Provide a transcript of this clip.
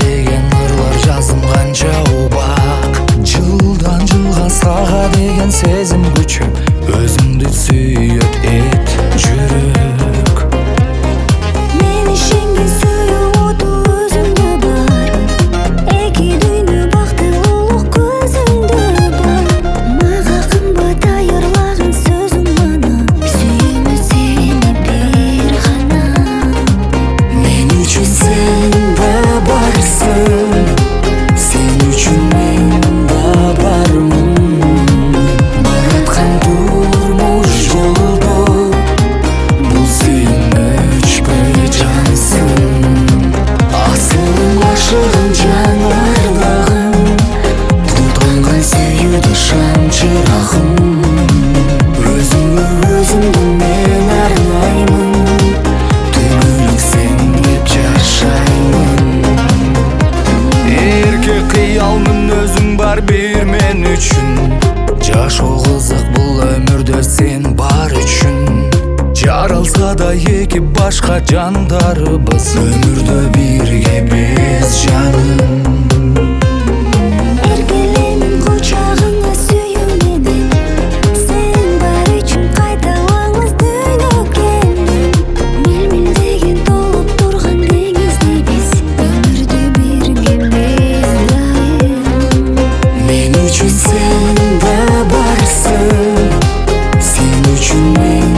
деген ырлар жазым канча убак. Жылдан жылга сага деген сезим күчөп, өзүңдү сүйөт эт жүрөк. Мен ишенген сүйүү оту өзүңдө бар, эки дүйнө бактылуулук көзүңдө бар. Мага кымбат айырлаган сөзүң гана, сүйүүмө сени бир гана. Мен үчүн сен да барсың, сен үчүн мен да бармын. Бараткан турмуш жолдо бул сүйүнүчпөй жансың. Асылым ашыгым жаңардагым, тутанган сүйүүдө шам чырагым. Өзүңө өзүмдү мен арнаймын, түгүлүк сен деп жашаймын. Эркек кыялмын, өзүң бар бир мен үчүн. Жашоо кызык бул өмүрдө сен бар үчүн. Жаралса да эки башка жандарыбыз, өмүрдө бирге биз жаным. Эркелеймин кучагыңа сүйүү менен, сен бар үчүн кайталаңыз дүйнөгөн. Мелмелдеген толуп турган деңизде биз, өмүрдө бирге биз дайым. Мен үчүн сен да барсың, сен үчүн мен